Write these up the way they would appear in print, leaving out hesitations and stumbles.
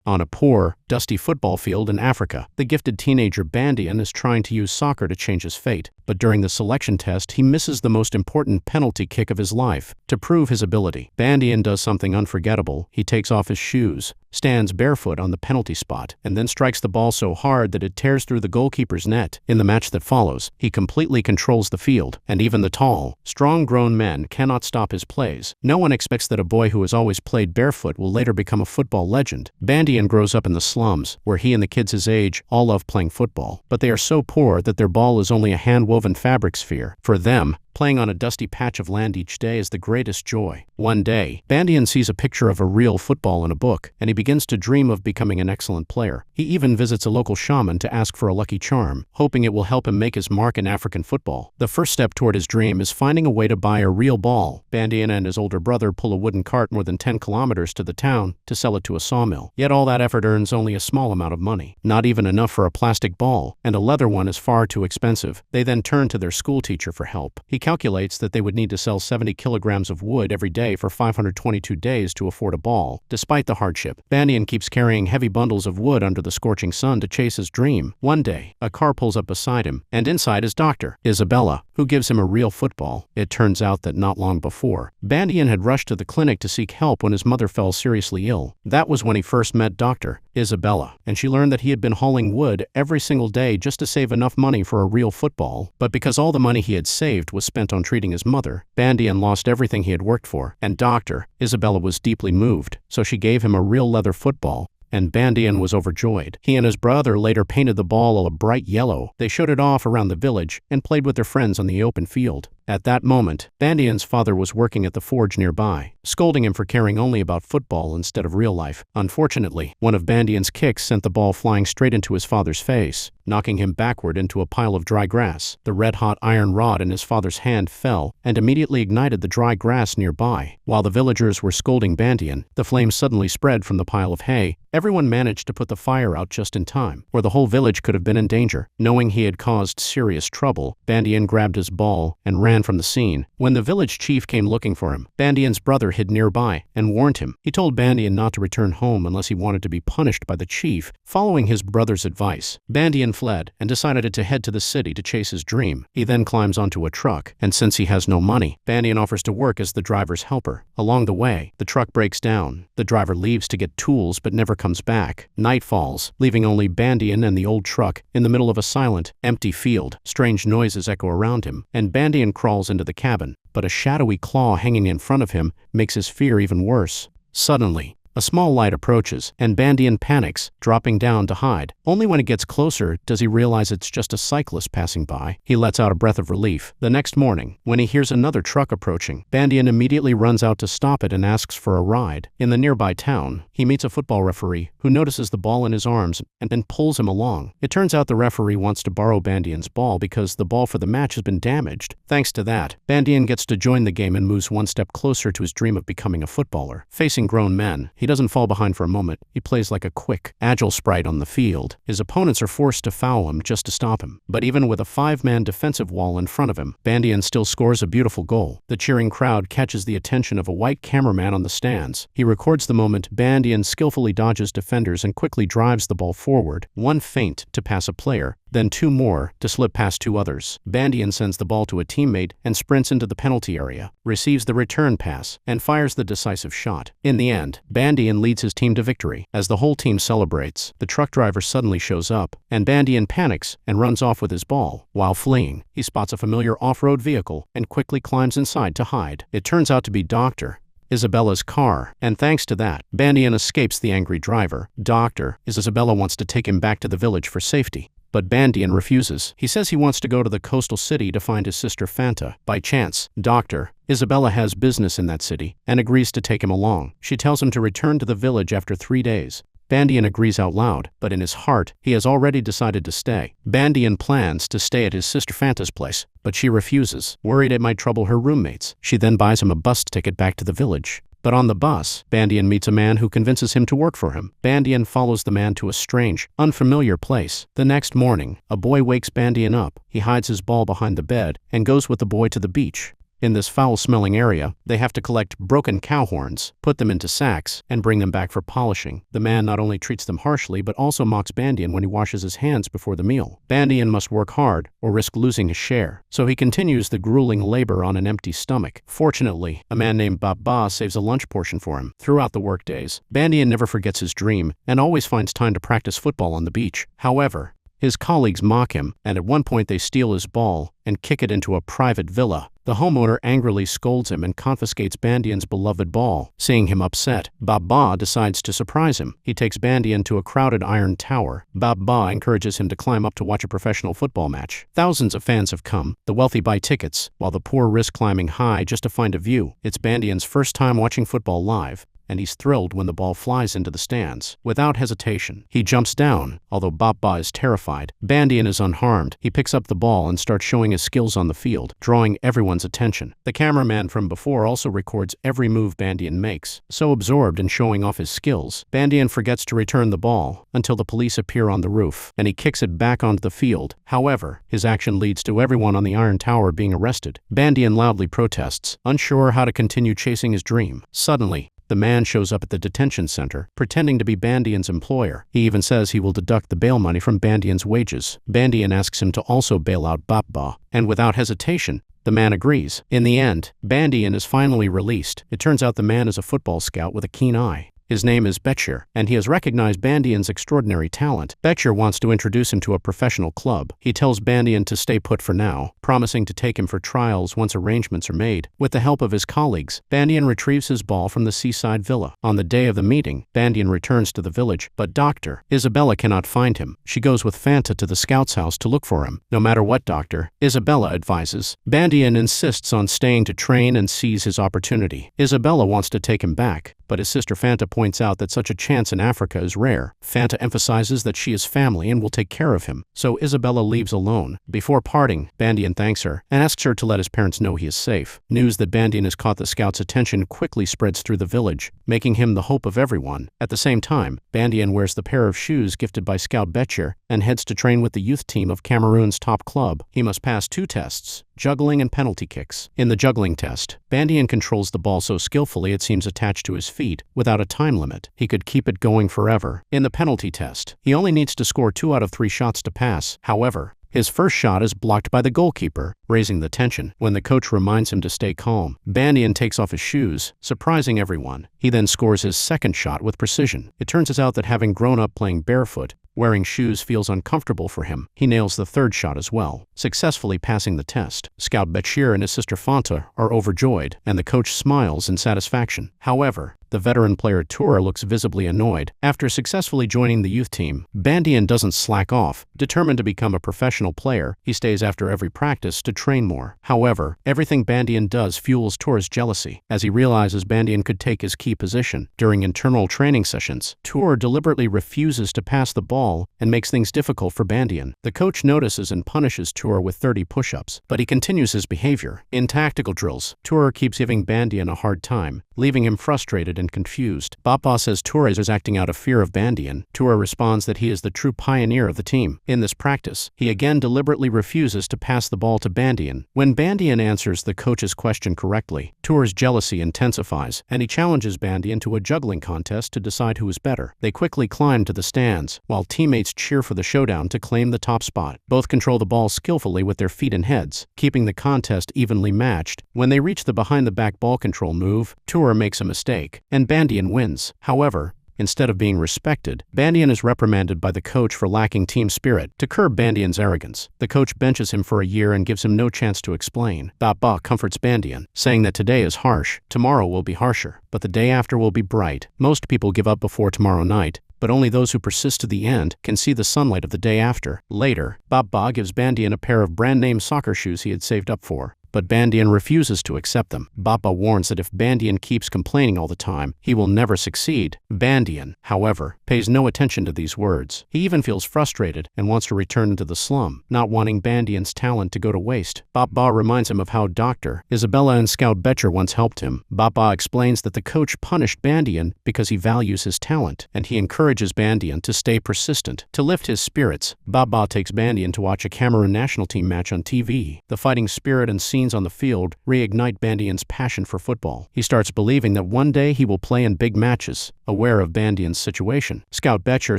On a poor, dusty football field in Africa, the gifted teenager Bandian is trying to use soccer to change his fate, but during the selection test he misses the most important penalty kick of his life. To prove his ability, Bandian does something unforgettable. He takes off his shoes, stands barefoot on the penalty spot, and then strikes the ball so hard that it tears through the goalkeeper's net. In the match that follows, he completely controls the field, and even the tall, strong grown men cannot stop his plays. No one expects that a boy who has always played barefoot will later become a football legend. Bandian grows up in the slums, where he and the kids his age all love playing football, but they are so poor that their ball is only a hand-woven fabric sphere. For them, playing on a dusty patch of land each day is the greatest joy. One day, Bandian sees a picture of a real football in a book, and he begins to dream of becoming an excellent player. He even visits a local shaman to ask for a lucky charm, hoping it will help him make his mark in African football. The first step toward his dream is finding a way to buy a real ball. Bandian and his older brother pull a wooden cart more than 10 kilometers to the town to sell it to a sawmill. Yet all that effort earns only a small amount of money, not even enough for a plastic ball, and a leather one is far too expensive. They then turn to their school teacher for help. He calculates that they would need to sell 70 kilograms of wood every day for 522 days to afford a ball. Despite the hardship, Bandian keeps carrying heavy bundles of wood under the scorching sun to chase his dream. One day, a car pulls up beside him, and inside is Dr. Isabella, who gives him a real football. It turns out that not long before, Bandian had rushed to the clinic to seek help when his mother fell seriously ill. That was when he first met Dr. Isabella, and she learned that he had been hauling wood every single day just to save enough money for a real football. But because all the money he had saved was spent on treating his mother, Bandian lost everything he had worked for, and Dr. Isabella was deeply moved, so she gave him a real leather football, and Bandian was overjoyed. He and his brother later painted the ball a bright yellow. They showed it off around the village and played with their friends on the open field. At that moment, Bandian's father was working at the forge nearby, scolding him for caring only about football instead of real life. Unfortunately, one of Bandian's kicks sent the ball flying straight into his father's face, knocking him backward into a pile of dry grass. The red-hot iron rod in his father's hand fell and immediately ignited the dry grass nearby. While the villagers were scolding Bandian, the flames suddenly spread from the pile of hay. Everyone managed to put the fire out just in time, or the whole village could have been in danger. Knowing he had caused serious trouble, Bandian grabbed his ball and ran from the scene. When the village chief came looking for him, Bandian's brother hid nearby and warned him. He told Bandian not to return home unless he wanted to be punished by the chief. Following his brother's advice, Bandian fled and decided to head to the city to chase his dream. He then climbs onto a truck, and since he has no money, Bandian offers to work as the driver's helper. Along the way, the truck breaks down. The driver leaves to get tools but never comes back. Night falls, leaving only Bandian and the old truck in the middle of a silent, empty field. Strange noises echo around him, and Bandian crawls into the cabin, but a shadowy claw hanging in front of him makes his fear even worse. Suddenly, a small light approaches, and Bandian panics, dropping down to hide. Only when it gets closer does he realize it's just a cyclist passing by. He lets out a breath of relief. The next morning, when he hears another truck approaching, Bandian immediately runs out to stop it and asks for a ride. In the nearby town, he meets a football referee who notices the ball in his arms and then pulls him along. It turns out the referee wants to borrow Bandian's ball because the ball for the match has been damaged. Thanks to that, Bandian gets to join the game and moves one step closer to his dream of becoming a footballer. Facing grown men, he doesn't fall behind for a moment. He plays like a quick, agile sprite on the field. His opponents are forced to foul him just to stop him. But even with a 5-man defensive wall in front of him, Bandian still scores a beautiful goal. The cheering crowd catches the attention of a white cameraman on the stands. He records the moment Bandian skillfully dodges defenders and quickly drives the ball forward, one feint to pass a player, then 2 more to slip past 2 others. Bandian sends the ball to a teammate and sprints into the penalty area, receives the return pass, and fires the decisive shot. In the end, Bandian leads his team to victory. As the whole team celebrates, the truck driver suddenly shows up, and Bandian panics and runs off with his ball. While fleeing, he spots a familiar off-road vehicle and quickly climbs inside to hide. It turns out to be Dr. Isabella's car, and thanks to that, Bandian escapes the angry driver. Dr. Isabella wants to take him back to the village for safety, but Bandian refuses. He says he wants to go to the coastal city to find his sister Fanta. By chance, Dr. Isabella has business in that city and agrees to take him along. She tells him to return to the village after 3 days. Bandian agrees out loud, but in his heart, he has already decided to stay. Bandian plans to stay at his sister Fanta's place, but she refuses, worried it might trouble her roommates. She then buys him a bus ticket back to the village. But on the bus, Bandian meets a man who convinces him to work for him. Bandian follows the man to a strange, unfamiliar place. The next morning, a boy wakes Bandian up. He hides his ball behind the bed and goes with the boy to the beach. In this foul-smelling area, they have to collect broken cow horns, put them into sacks, and bring them back for polishing. The man not only treats them harshly but also mocks Bandian when he washes his hands before the meal. Bandian must work hard or risk losing his share, so he continues the grueling labor on an empty stomach. Fortunately, a man named Baba saves a lunch portion for him. Throughout the workdays, Bandian never forgets his dream and always finds time to practice football on the beach. However, his colleagues mock him, and at one point they steal his ball and kick it into a private villa. The homeowner angrily scolds him and confiscates Bandian's beloved ball. Seeing him upset, Baba decides to surprise him. He takes Bandian to a crowded iron tower. Baba encourages him to climb up to watch a professional football match. Thousands of fans have come. The wealthy buy tickets, while the poor risk climbing high just to find a view. It's Bandian's first time watching football live, and he's thrilled when the ball flies into the stands. Without hesitation, he jumps down, although Baba is terrified. Bandian is unharmed. He picks up the ball and starts showing his skills on the field, drawing everyone's attention. The cameraman from before also records every move Bandian makes. So absorbed in showing off his skills, Bandian forgets to return the ball until the police appear on the roof, and he kicks it back onto the field. However, his action leads to everyone on the iron tower being arrested. Bandian loudly protests, unsure how to continue chasing his dream. Suddenly, the man shows up at the detention center, pretending to be Bandian's employer. He even says he will deduct the bail money from Bandian's wages. Bandian asks him to also bail out Baba, and without hesitation, the man agrees. In the end, Bandian is finally released. It turns out the man is a football scout with a keen eye. His name is Betcher, and he has recognized Bandian's extraordinary talent. Betcher wants to introduce him to a professional club. He tells Bandian to stay put for now, promising to take him for trials once arrangements are made. With the help of his colleagues, Bandian retrieves his ball from the seaside villa. On the day of the meeting, Bandian returns to the village, but Dr. Isabella cannot find him. She goes with Fanta to the scout's house to look for him. No matter what Dr. Isabella advises, Bandian insists on staying to train and seize his opportunity. Isabella wants to take him back, but his sister Fanta points out that such a chance in Africa is rare. Fanta emphasizes that she is family and will take care of him, so Isabella leaves alone. Before parting, Bandian thanks her and asks her to let his parents know he is safe. News that Bandian has caught the scout's attention quickly spreads through the village, making him the hope of everyone. At the same time, Bandian wears the pair of shoes gifted by Scout Betcher and heads to train with the youth team of Cameroon's top club. He must pass 2 tests, juggling and penalty kicks. In the juggling test, Bandian controls the ball so skillfully it seems attached to his feet, without a time limit. He could keep it going forever. In the penalty test, he only needs to score 2 out of 3 shots to pass. However, his first shot is blocked by the goalkeeper, raising the tension. When the coach reminds him to stay calm, Bandian takes off his shoes, surprising everyone. He then scores his second shot with precision. It turns out that having grown up playing barefoot, wearing shoes feels uncomfortable for him. He nails the third shot as well, successfully passing the test. Scout Betcher and his sister Fanta are overjoyed, and the coach smiles in satisfaction. However, the veteran player Tour looks visibly annoyed. After successfully joining the youth team, Bandian doesn't slack off. Determined to become a professional player, he stays after every practice to train more. However, everything Bandian does fuels Tour's jealousy, as he realizes Bandian could take his key position. During internal training sessions, Tour deliberately refuses to pass the ball and makes things difficult for Bandian. The coach notices and punishes Tour with 30 push-ups, but he continues his behavior. In tactical drills, Tour keeps giving Bandian a hard time, leaving him frustrated and confused. Baba says Toure is acting out of fear of Bandian. Toure responds that he is the true pioneer of the team. In this practice, he again deliberately refuses to pass the ball to Bandian. When Bandian answers the coach's question correctly, Toure's jealousy intensifies, and he challenges Bandian to a juggling contest to decide who is better. They quickly climb to the stands, while teammates cheer for the showdown to claim the top spot. Both control the ball skillfully with their feet and heads, keeping the contest evenly matched. When they reach the behind-the-back ball control move, Toure makes a mistake, and Bandian wins. However, instead of being respected, Bandian is reprimanded by the coach for lacking team spirit. To curb Bandian's arrogance, the coach benches him for a year and gives him no chance to explain. Baba comforts Bandian, saying that today is harsh, tomorrow will be harsher, but the day after will be bright. Most people give up before tomorrow night, but only those who persist to the end can see the sunlight of the day after. Later, Baba gives Bandian a pair of brand-name soccer shoes he had saved up for, but Bandian refuses to accept them. Baba warns that if Bandian keeps complaining all the time, he will never succeed. Bandian, however, pays no attention to these words. He even feels frustrated and wants to return to the slum, not wanting Bandian's talent to go to waste. Baba reminds him of how Dr. Isabella and Scout Betcher once helped him. Baba explains that the coach punished Bandian because he values his talent, and he encourages Bandian to stay persistent. To lift his spirits, Baba takes Bandian to watch a Cameroon national team match on TV. The fighting spirit and scene scenes on the field reignite Bandian's passion for football. He starts believing that one day he will play in big matches. Aware of Bandian's situation, Scout Becher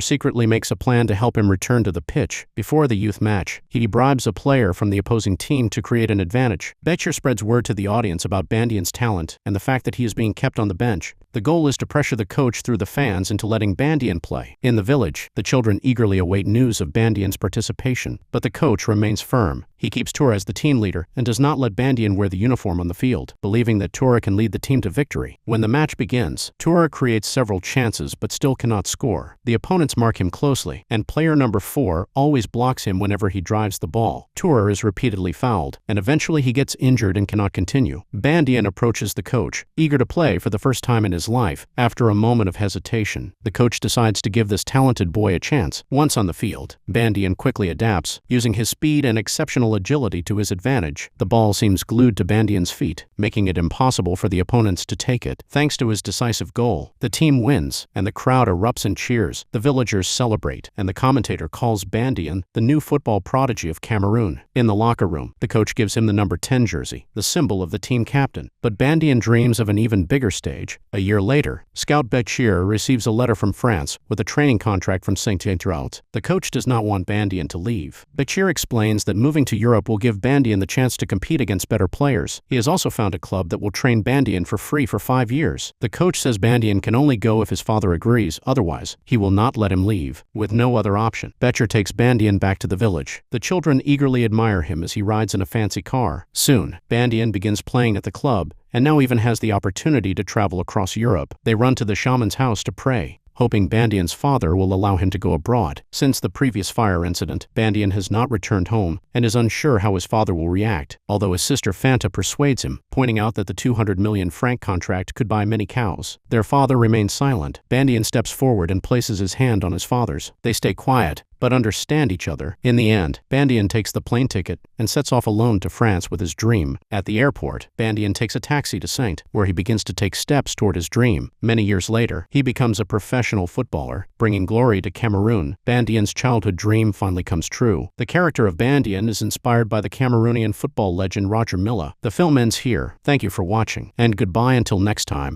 secretly makes a plan to help him return to the pitch. Before the youth match, he bribes a player from the opposing team to create an advantage. Becher spreads word to the audience about Bandian's talent and the fact that he is being kept on the bench. The goal is to pressure the coach through the fans into letting Bandian play. In the village, the children eagerly await news of Bandian's participation, but the coach remains firm. He keeps Tura as the team leader and does not let Bandian wear the uniform on the field, believing that Tura can lead the team to victory. When the match begins, Tura creates several chances but still cannot score. The opponents mark him closely, and player number 4 always blocks him whenever he drives the ball. Tura is repeatedly fouled, and eventually he gets injured and cannot continue. Bandian approaches the coach, eager to play for the first time in his life. After a moment of hesitation, the coach decides to give this talented boy a chance. Once on the field, Bandian quickly adapts, using his speed and exceptional agility to his advantage. The ball seems glued to Bandian's feet, making it impossible for the opponents to take it. Thanks to his decisive goal, the team wins, and the crowd erupts in cheers. The villagers celebrate, and the commentator calls Bandian the new football prodigy of Cameroon. In the locker room, the coach gives him the number 10 jersey, the symbol of the team captain. But Bandian dreams of an even bigger stage. A year later, Scout Becher receives a letter from France with a training contract from Saint-Étienne. The coach does not want Bandian to leave. Becher explains that moving to Europe will give Bandian the chance to compete against better players. He has also found a club that will train Bandian for free for 5 years. The coach says Bandian can only go if his father agrees, otherwise, he will not let him leave. With no other option, Becher takes Bandian back to the village. The children eagerly admire him as he rides in a fancy car. Soon, Bandian begins playing at the club, and now even has the opportunity to travel across Europe. They run to the shaman's house to pray, hoping Bandian's father will allow him to go abroad. Since the previous fire incident, Bandian has not returned home and is unsure how his father will react, although his sister Fanta persuades him, pointing out that the 200 million franc contract could buy many cows. Their father remains silent. Bandian steps forward and places his hand on his father's. They stay quiet, but understand each other. In the end, Bandian takes the plane ticket and sets off alone to France with his dream. At the airport, Bandian takes a taxi to Saint, where he begins to take steps toward his dream. Many years later, he becomes a professional footballer, bringing glory to Cameroon. Bandian's childhood dream finally comes true. The character of Bandian is inspired by the Cameroonian football legend Roger Milla. The film ends here. Thank you for watching, and goodbye until next time.